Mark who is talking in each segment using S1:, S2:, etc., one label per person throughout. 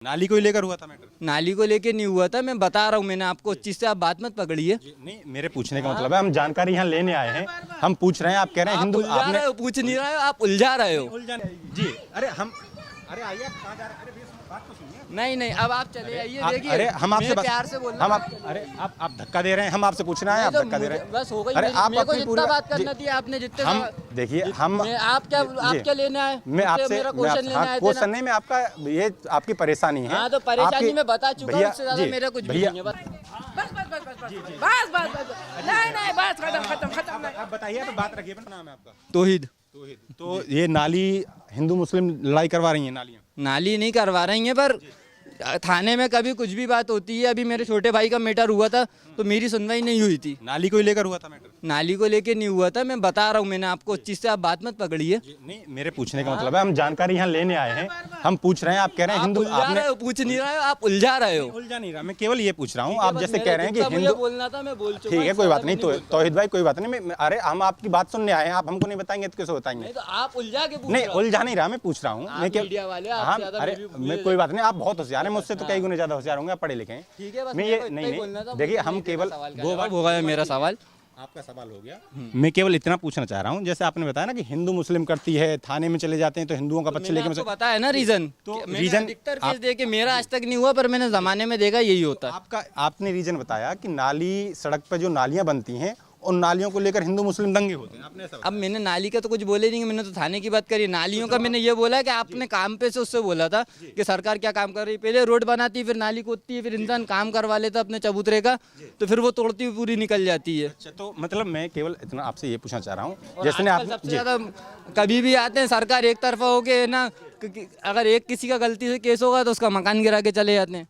S1: नाली को ही लेकर हुआ था मैटर?
S2: नाली को लेके नहीं हुआ था, मैं बता रहा हूँ, मैंने आपको उस चीज से आप बात मत पकड़िए।
S1: नहीं, मेरे पूछने का मतलब है हम जानकारी यहाँ लेने आए हैं, हम पूछ रहे हैं, आप कह रहे हैं हिंदू,
S2: उलझा रहे हो, पूछ नहीं रहे हो, आप उलझा रहे हो।
S1: जी अरे हम, अरे आइए, आप कहाँ जा रहे हैं? अरे बात तो सुनिए।
S2: नहीं, अब आप चले आइए, देखिए।
S1: अरे हम आपसे
S2: प्यार से बोल रहा
S1: हम
S2: हूँ।
S1: आप, अरे आप धक्का दे रहे हैं, हम आपसे पूछना है, आप धक्का दे रहे हैं।
S2: बस हो गई,
S1: अरे आप
S2: मेरे को
S1: अपनी
S2: जितना बात करना थी आपने जितने
S1: हम देखिए हम
S2: आप क्या लेने आए?
S1: मैं आपसे
S2: मेरा क्वेश्चन लेने आए थे ना?
S1: क्वेश्चन नहीं, मैं आपका ये आपकी परेशानी है।
S2: हाँ, तो परेशानी मैं बता चुका हूँ,
S1: भैया
S2: इससे ज्यादा मेरा कुछ भी
S1: भैया
S2: नहीं है।
S3: बस खत्म।
S1: आप बताइए, तो बात रखिए, अपना नाम है आपका?
S2: तौहीद।
S1: तो ये नाली हिंदू मुस्लिम लड़ाई करवा रही है, नालियाँ
S2: नाली नहीं करवा रही हैं, पर थाने में कभी कुछ भी बात होती है। अभी मेरे छोटे भाई का मैटर हुआ था तो मेरी सुनवाई नहीं हुई थी।
S1: नाली को ही लेकर हुआ था मैटर?
S2: नाली को लेके नहीं हुआ था, मैं बता रहा हूँ, मैंने आपको उस चीज से आप बात मत पकड़िए।
S1: नहीं, मेरे पूछने का मतलब है हम जानकारी यहाँ लेने आए हैं, हम पूछ रहे हैं, आप कह रहे हैं हिंदू, आपने
S2: पूछ नहीं रहे हो, आप उलझा रहे हो।
S1: उलझा नहीं रहा, मैं केवल ये पूछ रहा हूँ, आप जैसे कह रहे हैं कि हिंदू
S2: बोलना था, मैं बोल चुका।
S1: ठीक है, कोई बात नहीं, तो तौहीद भाई कोई बात नहीं, अरे हम आपकी बात सुनने आए हैं, आप हमको नहीं बताएंगे तो कैसे बताएंगे?
S2: तो आप उलझा के
S1: नहीं, उलझा नहीं रहा, मैं पूछ रहा हूँ, मैं
S2: मीडिया वाले
S1: हाँ, अरे मैं कोई बात नहीं, आप बहुत होशियार हैं, मुझसे तो कई गुने ज्यादा होशियार होंगे, आप पढ़े लिखे हैं।
S2: ठीक है, बस
S1: मैं ये नहीं, देखिए हम केवल
S2: हो गया मेरा सवाल।
S1: आपका सवाल हो गया, मैं केवल इतना पूछना चाह रहा हूँ, जैसे आपने बताया ना कि हिंदू मुस्लिम करती है, थाने में चले जाते हैं तो हिंदुओं का पक्ष लेके,
S2: पता है ना रीजन,
S1: तो
S2: रीजन अधिकतर केस देखे, मेरा आज तक नहीं हुआ, पर मैंने जमाने में देखा यही होता है।
S1: आपने रीजन बताया कि नाली, सड़क पर जो नालियां बनती हैं उन नालियों को लेकर हिंदू मुस्लिम दंगे होते हैं, आपने ऐसा
S2: अब मैंने नाली का तो कुछ बोले नहीं, मैंने तो थाने की बात करी। नालियों का मैंने ये बोला कि आपने काम पे से उससे बोला था कि सरकार क्या काम कर रही है, पहले रोड बनाती है, फिर नाली खोदती है, फिर इंसान काम करवा लेता अपने चबूतरे का, तो फिर वो तोड़ती हुई पूरी निकल जाती है।
S1: अच्छा, तो मतलब मैं केवल इतना आपसे ये पूछना चाह रहा हूँ,
S2: जैसे सबसे ज्यादा कभी भी आते हैं सरकार एक तरफा होके ना, अगर एक किसी का गलती से केस होगा तो उसका मकान गिरा के चले जाते हैं।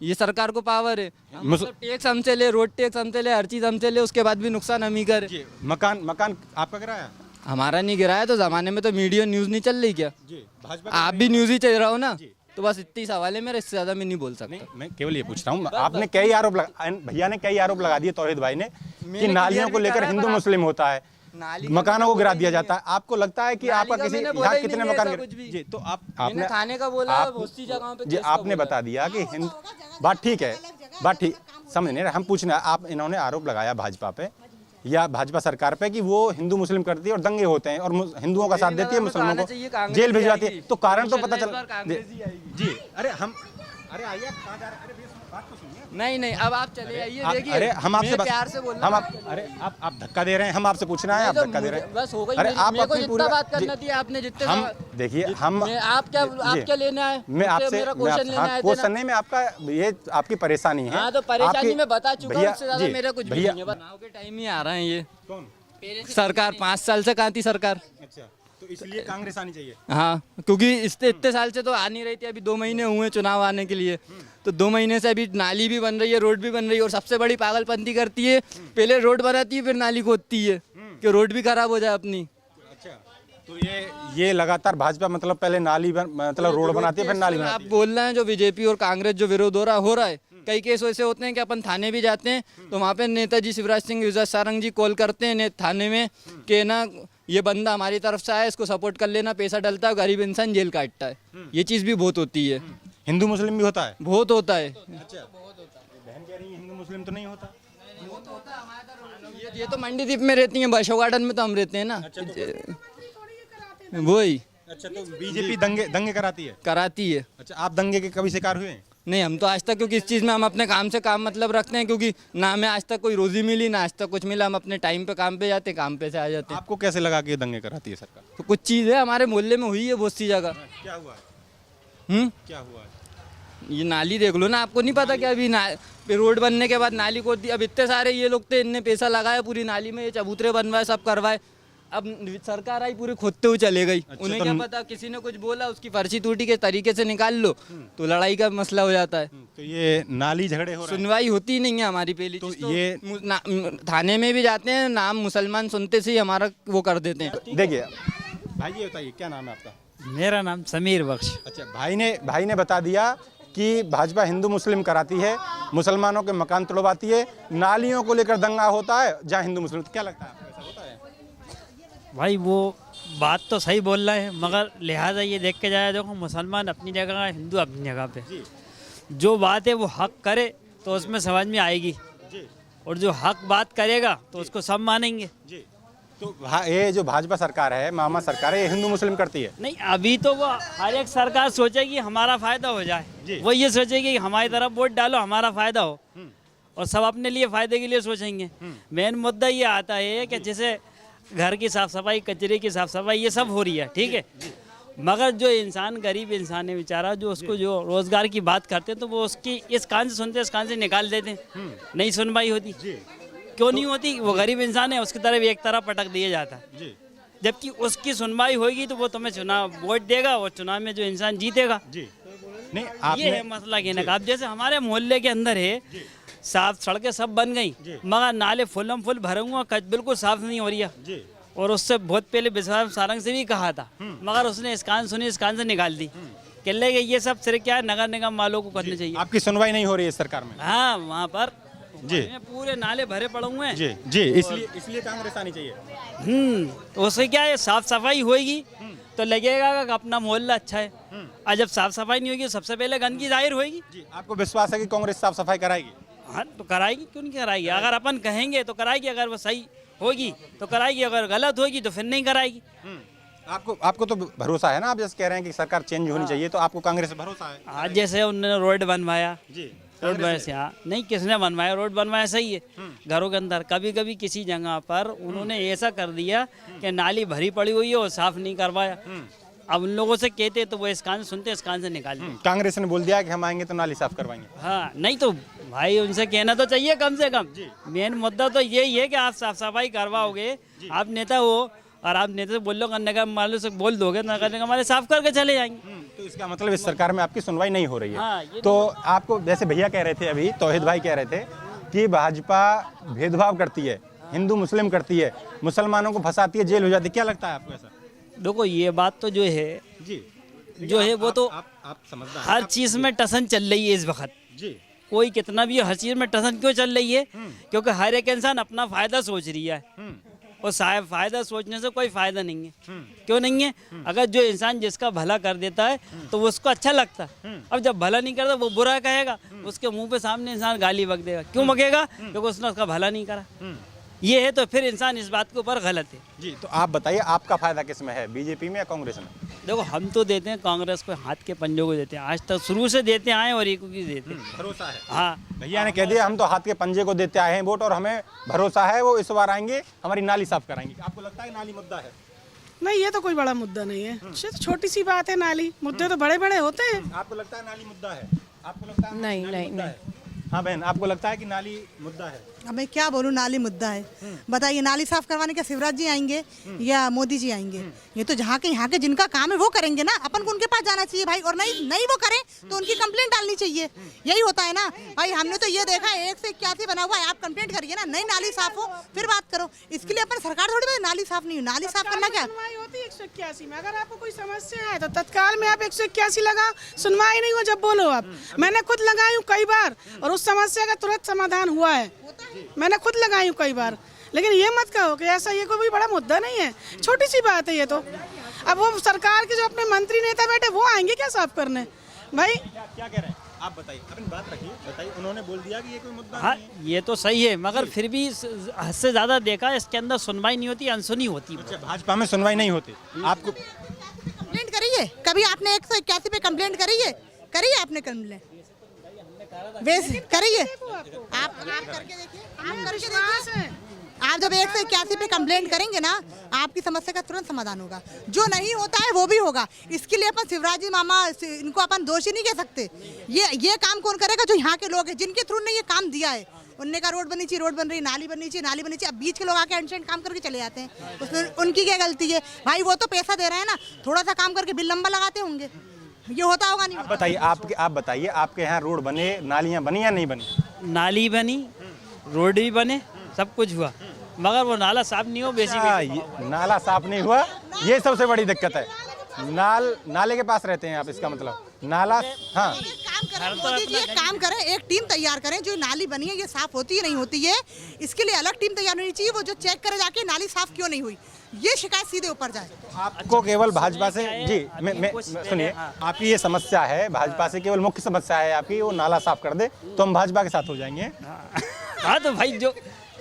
S2: ये सरकार को पावर है, मतलब टैक्स हमसे ले, रोड टैक्स हमसे ले, हर चीज हमसे ले, उसके बाद भी नुकसान हम ही करे।
S1: मकान आपका गिराया?
S2: हमारा नहीं गिराया, तो जमाने में तो मीडिया न्यूज नहीं चल रही क्या?
S1: भाजपा
S2: आप भी न्यूज ही चल रहा हो ना, तो बस इतनी सवाल है मेरा, इससे ज्यादा मैं नहीं बोल सकता।
S1: मैं केवल ये पूछ रहा हूँ, आपने कई आरोप भैया ने कई आरोप लगा दिए तौहीद भाई ने कि नालियों को लेकर हिंदू मुस्लिम होता है, मकानों को गिरा दिया जाता है। आपको लगता है कि आपका किसी यहाँ कितने मकान जी, तो आपने
S2: थाने का बोला, बहुत सी जगहों पे
S1: जी आपने बता दिया कि बात ठीक है, बात ठीक समझ नहीं रहे, हम पूछना, आप इन्होंने आरोप लगाया भाजपा पे या भाजपा सरकार पे कि वो हिंदू मुस्लिम करती है और दंगे होते हैं और हिंदुओं का साथ देती है, मुसलमानों को जेल भिजवाती है, तो कारण तो पता चल जी। अरे हम, अरे आइए, आप कहाँ जा रहे हैं? अरे बात तो सुनिए।
S2: नहीं, अब आप चले आइए, देखिए।
S1: अरे हम आपसे
S2: प्यार से बोल रहा हूँ।
S1: अरे आप धक्का दे रहे हैं, हम आपसे पूछना है, आप धक्का दे रहे हैं।
S2: बस हो गई,
S1: अरे आप
S2: अपनी पूरी बात करना थी, आपने जितने
S1: हम देखिए हम
S2: आप क्या लेने आए?
S1: मैं आपसे क्वेश्चन नहीं, मैं आपका ये आपकी परेशानी है।
S2: हाँ, तो परेशानी मैं बता चुका हूँ, इससे ज्यादा मेरा कुछ भी नहीं है। चुनाव के टाइम ही आ रहे हैं ये कौन सरकार, 5 साल से कहाँ थी सरकार?
S1: अच्छा, तो इसलिए कांग्रेस आनी चाहिए।
S2: हाँ, क्योंकि इतने साल से तो आ नहीं रही थी, अभी 2 महीने हुए चुनाव आने के लिए, तो 2 महीने से अभी नाली भी बन रही है, रोड भी बन रही है, और सबसे बड़ी पागलपंती करती है, पहले रोड बनाती है फिर नाली खोदती है कि रोड भी खराब हो जाए अपनी।
S1: अच्छा, तो ये लगातार भाजपा मतलब पहले नाली मतलब रोड बनाती है फिर नाली बनाती है।
S2: आप बोल रहे हैं जो बीजेपी और कांग्रेस जो विरोध हो रहा है, कई केस ऐसे होते हैं कि अपन थाने भी जाते हैं तो वहाँ पे नेताजी शिवराज सिंह युवराज सारंग जी कॉल करते हैं थाने में कि ना ये बंदा हमारी तरफ से आया, इसको सपोर्ट कर लेना, पैसा डलता है, गरीब इंसान जेल काटता है। ये चीज़ भी बहुत होती है।
S1: हिंदू मुस्लिम भी होता है?
S2: बहुत होता है।
S1: अच्छा, बहन कह रही है हिंदू मुस्लिम तो नहीं होता?
S2: ये तो मंडी द्वीप में रहती हैं, बशो गार्डन में तो हम रहते हैं ना। वही।
S1: अच्छा, तो बीजेपी दंगे कराती है? अच्छा, आप दंगे के कभी शिकार हुए हैं?
S2: नहीं, हम तो आज तक, क्योंकि इस चीज़ में हम अपने काम से काम मतलब रखते हैं, क्योंकि ना हमें आज तक कोई रोजी मिली, ना आज तक कुछ मिला, हम अपने टाइम पे काम पे जाते, काम पे से आ जाते हैं।
S1: आपको कैसे लगा कि दंगे कराती है सरकार?
S2: तो कुछ चीज़ है, हमारे मोहल्ले में हुई है बहुत सी जगह।
S1: क्या हुआ है? क्या हुआ है?
S2: ये नाली देख लो ना, आपको नहीं पता कि अभी रोड बनने के बाद नाली को अब इतने सारे ये लोग थे, इनने पैसा लगाया पूरी नाली में, ये चबूतरे बनवाए, सब करवाए, अब सरकार आई पूरी खोदते हुए चले गई।
S1: अच्छा,
S2: उन्हें क्या पता, किसी ने कुछ बोला, उसकी पर्ची टूटी के तरीके से निकाल लो तो लड़ाई का मसला हो जाता है।
S1: तो ये नाली झगड़े हो रहे हैं?
S2: सुनवाई होती नहीं है हमारी पहली
S1: तो
S2: चीज़,
S1: ये
S2: थाने में भी जाते हैं, नाम मुसलमान सुनते से ही हमारा वो कर देते हैं।
S1: देखिए भाई, ये बताइए क्या नाम है आपका?
S4: मेरा नाम समीर बख्श।
S1: अच्छा, भाई ने बता दिया कि भाजपा हिंदू मुस्लिम कराती है, मुसलमानों के मकान तोड़वाती है, नालियों को लेकर दंगा होता है जहाँ हिंदू मुस्लिम, तो क्या लगता है आपको ऐसा होता है?
S4: भाई वो बात तो सही बोल रहे हैं, मगर लिहाजा ये देख के जाए, देखो मुसलमान अपनी जगह, हिंदू अपनी जगह पे। जो बात है वो हक करे तो उसमें समझ में आएगी, और जो हक बात करेगा तो उसको सब मानेंगे।
S1: तो ये जो भाजपा सरकार है, मामा सरकार है, ये हिंदू मुस्लिम करती है।
S4: नहीं, अभी तो वो हर एक सरकार सोचेगी हमारा फायदा हो जाए, वो ये सोचेगी कि हमारी तरफ वोट डालो, हमारा फायदा हो, और सब अपने लिए फायदे के लिए सोचेंगे। मेन मुद्दा ये आता है कि जैसे घर की साफ सफाई, कचरे की साफ सफाई, ये सब हो रही है, ठीक है, मगर जो इंसान गरीब इंसान है बेचारा, जो उसको जो रोजगार की बात करते हैं तो वो उसकी इस कान से सुनते, इस कान से निकाल देते हैं, नहीं सुनवाई होती। क्यों नहीं होती? वो गरीब इंसान है, उसकी तरफ एक तरफ पटक दिया जाता है, जबकि उसकी सुनवाई होगी तो वो तुम्हें चुनाव वोट देगा, और चुनाव में जो इंसान जीतेगा।
S1: नहीं,
S4: ये
S1: आपने
S4: है मसला कहने का। अब जैसे हमारे मोहल्ले के अंदर है, साफ सड़कें सब बन गई, मगर नाले फुलम फुल भरे हुए, बिल्कुल साफ नहीं हो रही है। और उससे बहुत पहले विश्वास सारंग से भी कहा था, मगर उसने इस कान सुनी, इस कान से निकाल दी। कह ले ये सब सिर्फ क्या है, नगर निगम वालों को करना चाहिए।
S1: आपकी सुनवाई नहीं हो रही है सरकार में?
S4: हाँ, वहाँ पर
S1: जी
S4: पूरे नाले भरे पड़े हुए हैं।
S1: जी, इसलिए कांग्रेस आनी चाहिए।
S4: तो उससे क्या है, साफ सफाई होगी तो लगेगा कि अपना मोहल्ला अच्छा है, और जब साफ सफाई नहीं होगी तो सबसे पहले गंदगी जाहिर होगी।
S1: आपको विश्वास है कि कांग्रेस साफ सफाई कराएगी?
S4: हाँ, तो कराएगी, क्यों नहीं कराएगी? अगर अपन कहेंगे तो कराएगी, अगर वो सही होगी तो कराएगी, अगर गलत होगी तो फिर नहीं कराएगी।
S1: आपको तो भरोसा है ना, आप जैसे कह रहे हैं कि सरकार चेंज होनी चाहिए, तो आपको कांग्रेस से भरोसा है?
S4: आज जैसे उन्होंने रोड बनवाया,
S1: जी,
S4: रोड वैसे, हाँ नहीं, किसने बनवाया? रोड बनवाया, सही है, घरों के अंदर। कभी कभी किसी जगह पर उन्होंने ऐसा कर दिया कि नाली भरी पड़ी हुई है और साफ नहीं करवाया। अब उन लोगों से कहते तो वो इस कान से सुनते, इस कान से निकालते।
S1: कांग्रेस ने बोल दिया कि हम आएंगे तो नाली साफ करवाएंगे।
S4: हाँ, नहीं तो भाई उनसे कहना तो चाहिए कम से कम। मेन मुद्दा तो यही है कि आप साफ सफाई करवाओगे, आप नेता हो, और आप नेता से बोल लो करने का, मान लो से बोल दोगे ना करने का, हमारे साफ करके चले जाएंगे।
S1: तो इसका मतलब इस सरकार में आपकी सुनवाई नहीं हो रही है।
S4: हाँ, ये
S1: तो आपको, जैसे भैया कह रहे थे अभी, तौहीद भाई कह रहे थे कि भाजपा भेदभाव करती है, हिंदू मुस्लिम करती है, मुसलमानों को फंसाती है, जेल हो जाती है, क्या लगता है आपको ऐसा?
S4: देखो, ये बात तो जो है,
S1: जी,
S4: जो है वो तो
S1: आप समझदार
S4: हर चीज में टसन चल रही है इस वक्त।
S1: जी,
S4: कोई कितना भी हर चीज में टसन क्यों चल रही है? क्योंकि हर एक इंसान अपना फायदा सोच रही है, और साहब फायदा सोचने से कोई फायदा नहीं है। क्यों नहीं है? अगर जो इंसान जिसका भला कर देता है तो वो उसको अच्छा लगता है। अब जब भला नहीं करता वो बुरा कहेगा, उसके मुंह पे सामने इंसान गाली बक देगा। क्यों बकेगा? क्योंकि उसने उसका भला नहीं करा। ये है, तो फिर इंसान इस बात के ऊपर गलत है।
S1: जी, तो आप बताइए, आपका फायदा किस में है, बीजेपी में या कांग्रेस में?
S4: देखो, हम तो देते हैं कांग्रेस को, हाथ के पंजों को देते हैं, आज तक शुरू से देते आए और एक की देते हैं।
S1: भरोसा है?
S4: हाँ,
S1: भैया ने कह दिया हम तो हाथ के पंजे को देते आए हैं वोट, और हमें भरोसा है वो इस बार आएंगे, हमारी नाली साफ कराएंगे। आपको लगता है नाली मुद्दा है?
S3: नहीं, ये तो कोई बड़ा मुद्दा नहीं है, छोटी सी बात है। नाली मुद्दे तो बड़े बड़े होते हैं।
S1: आपको लगता है नाली मुद्दा है? आपको लगता है
S5: नहीं,
S1: नाली
S5: नहीं,
S1: मुद्दा है? हाँ बहन, आपको लगता है कि नाली मुद्दा है?
S5: अब मैं क्या बोलूँ, नाली मुद्दा है। बताइए, नाली साफ करवाने के शिवराज जी आएंगे या मोदी जी आएंगे? ये तो जहाँ के जिनका काम है वो करेंगे ना, अपन को उनके पास जाना चाहिए भाई। और नहीं वो करें तो उनकी कंप्लेंट डालनी चाहिए, यही होता है ना भाई। हमने तो ये देखा है 1 से 81 बना हुआ है, आप कंप्लेंट करिए ना, नहीं नाली साफ हो फिर बात करो। इसके लिए अपन सरकार थोड़ी नाली साफ नहीं, नाली साफ करना क्या?
S3: सुनवाई होती है 181 में। अगर आपको कोई समस्या है तो तत्काल में आप 181 लगाओ, सुनवाई नहीं हो जब बोलो आप। मैंने खुद लगाई हूँ कई बार, और उस समस्या का तुरंत समाधान हुआ है। मैंने खुद लगाई हूँ कई बार। लेकिन ये मत कहो कि ऐसा ये कोई बड़ा मुद्दा नहीं है, छोटी सी बात है ये तो। अब वो सरकार के जो अपने मंत्री नेता बैठे वो आएंगे क्या साफ करने भाई?
S1: क्या कह रहे हैं आप? बताइए, अपनी बात रखिए, बताइए। उन्होंने बोल दिया कि ये कोई मुद्दा
S4: हाँ,
S1: नहीं है।
S4: ये तो सही है, मगर फिर भी हद से ज्यादा देखा, इसके अंदर सुनवाई नहीं होती, अनसुनी होती है।
S1: अच्छा, भाजपा में सुनवाई नहीं होती? आपको
S5: कंप्लेंट करिए, कभी आपने 181 पे कंप्लेंट करिए आपने कंप्लेंट करिए, आप करके देखिए, आप करके देखिए। आप जब 181 पे कंप्लेंट करेंगे ना, आपकी समस्या का तुरंत समाधान होगा। जो नहीं होता है वो भी होगा। इसके लिए अपन शिवराज जी मामा, इनको अपन दोषी नहीं कह सकते। ये काम कौन करेगा? जो यहाँ के लोग हैं, जिनके थ्रू ने ये काम दिया है। उनने कहा रोड बननी चाहिए, रोड बन रही, नाली बननी चाहिए, नाली बननी चाहिए। अब बीच के लोग आके एंड काम करके चले जाते हैं, उसमें उनकी क्या गलती है भाई? वो तो पैसा दे रहे हैं ना, थोड़ा सा काम करके बिल लंबा लगाते होंगे, ये होता होगा नहीं?
S1: बताइए, आप बताइए, आपके यहाँ रोड बने, नालियाँ बनी या नहीं बनी?
S4: नाली बनी, रोड भी बने, सब कुछ हुआ, मगर वो नाला साफ नहीं हो। बेसिक
S1: नाला साफ नहीं हुआ, ये सबसे बड़ी दिक्कत है। नाले के पास रहते हैं आप, इसका मतलब नाला। हाँ,
S5: काम करें, मोदी जी एक काम करें, एक टीम तैयार करें, जो नाली बनी है ये साफ होती है नहीं होती है, इसके लिए अलग टीम तैयार होनी चाहिए, वो जो चेक करे जाके नाली साफ क्यों नहीं हुई, ये शिकायत सीधे ऊपर जाए।
S1: आपको केवल भाजपा से जी मैं सुनिए, आपकी ये समस्या है, भाजपा से केवल मुख्य समस्या है आपकी, वो नाला साफ कर दे तो हम भाजपा के साथ हो जाएंगे।
S4: हाँ तो भाई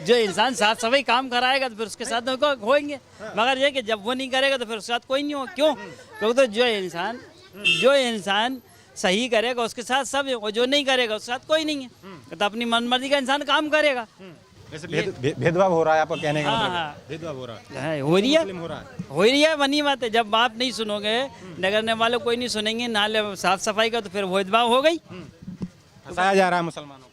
S4: जो इंसान साफ सफाई काम कराएगा तो फिर उसके साथ होएंगे, मगर ये कि जब वो नहीं करेगा तो फिर उसके साथ कोई नहीं हो। क्यों? क्योंकि तो जो इंसान सही करेगा उसके साथ सब है, और जो नहीं करेगा उसके साथ कोई नहीं है। तो अपनी मनमर्जी का इंसान काम करेगा।
S1: वैसे भेदभाव हो रहा है आपका कहने का मतलब?
S4: हाँ।
S1: भेदभाव हो रहा है,
S4: हो रही है,
S1: हो रहा है।
S4: बनी बात है। जब आप नहीं सुनोगे, नगरने वाले कोई नहीं सुनेंगे, नाले साफ सफाई का, तो फिर भेदभाव हो गई।
S1: फंसाया जा रहा है मुसलमानों को।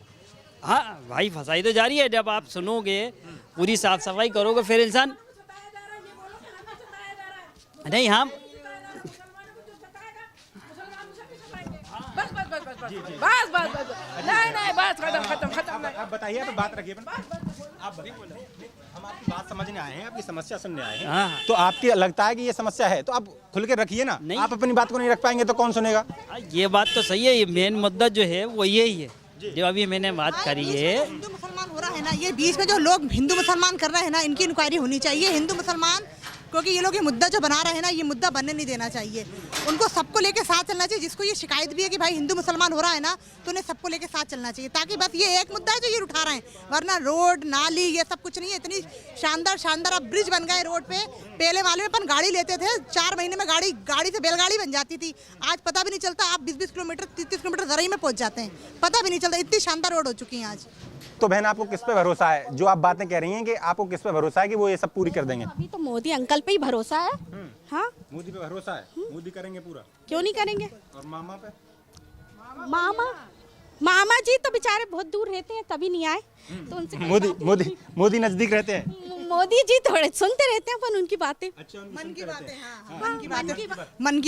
S4: हाँ भाई, फंसाई तो जारी है। जब आप सुनोगे, पूरी साफ सफाई करोगे, फिर इंसान नहीं। हम
S1: आप बताइए, आप बात रखिए, आप हम आपकी बात समझने आए हैं, आपकी समस्या सुनने आए हैं।
S4: हाँ।
S1: तो आपकी लगता है कि ये समस्या है तो आप खुल के रखिए ना।
S4: नहीं।
S1: आप अपनी बात को नहीं रख पाएंगे तो कौन सुनेगा?
S4: ये बात तो सही है। ये मेन मुद्दा जो है वो यही है जो अभी मैंने बात करी है।
S5: हिंदू मुसलमान हो रहा है ना, ये बीच में जो लोग हिंदू मुसलमान कर रहे हैं ना, इनकी इंक्वायरी होनी चाहिए। हिंदू मुसलमान, क्योंकि ये लोग ये मुद्दा जो बना रहे हैं ना, ये मुद्दा बनने नहीं देना चाहिए। उनको सबको लेके साथ चलना चाहिए। जिसको ये शिकायत भी है कि भाई हिंदू मुसलमान हो रहा है ना, तो उन्हें सबको लेके साथ चलना चाहिए, ताकि बस ये एक मुद्दा है जो ये उठा रहे हैं, वरना रोड नाली ये सब कुछ नहीं है। इतनी शानदार शानदार अब ब्रिज बन गए रोड पे। पहले मालूम है अपन गाड़ी लेते थे, 4 महीने में गाड़ी से बैलगाड़ी बन जाती थी। आज पता भी नहीं चलता, आप 20-20 किलोमीटर 30-30 किलोमीटर जरा ही में पहुंच जाते हैं, पता भी नहीं चलता। इतनी शानदार रोड हो चुकी है आज।
S1: तो बहन, आपको किस पे भरोसा है? जो आप बातें कह रही हैं कि आपको किस पे भरोसा है कि वो ये सब पूरी कर देंगे?
S6: अभी तो मोदी अंकल पे ही भरोसा है। हाँ,
S1: मोदी पे भरोसा है, मोदी करेंगे पूरा।
S6: क्यों नहीं करेंगे?
S1: और मामा पे?
S6: मामा जी तो बेचारे बहुत दूर रहते हैं, तभी नहीं आए। तो उनसे
S1: मोदी नजदीक रहते हैं।
S6: मोदी जी थोड़े सुनते रहते हैं अपन उनकी बातें।
S1: अच्छा,
S5: मन की बात है। हाँ, मन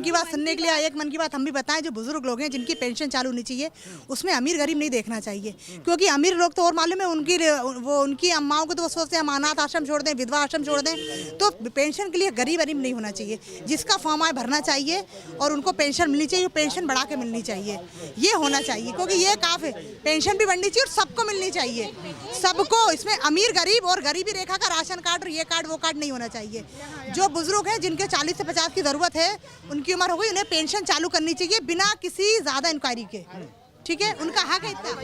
S5: की बात सुनने के लिए एक मन की बात हम भी बताएं। जो बुजुर्ग लोग हैं जिनकी पेंशन चालू होनी चाहिए, उसमें अमीर गरीब नहीं देखना चाहिए। क्योंकि अमीर लोग तो और मालूम है उनकी अम्माओं को तो वो सोचते हैं हम अनाथ आश्रम छोड़ दें, विधवा आश्रम छोड़ दें। तो पेंशन के लिए गरीब नहीं होना चाहिए। जिसका फॉर्म आए भरना चाहिए और उनको पेंशन मिलनी चाहिए, पेंशन बढ़ा के मिलनी चाहिए, ये होना चाहिए। क्योंकि ये काफ़ी पेंशन भी बढ़नी चाहिए और सबको मिलनी चाहिए, सबको। इसमें अमीर गरीब और गरीबी रेखा का राशन कार्ड और ये कार्ड वो कार्ड नहीं होना चाहिए। जो बुजुर्ग हैं जिनके 40 से 50 की जरूरत है, उनकी उम्र हो गई, उन्हें पेंशन चालू करनी चाहिए बिना किसी ज्यादा इंक्वायरी के। ठीक है, उनका हक है इतना।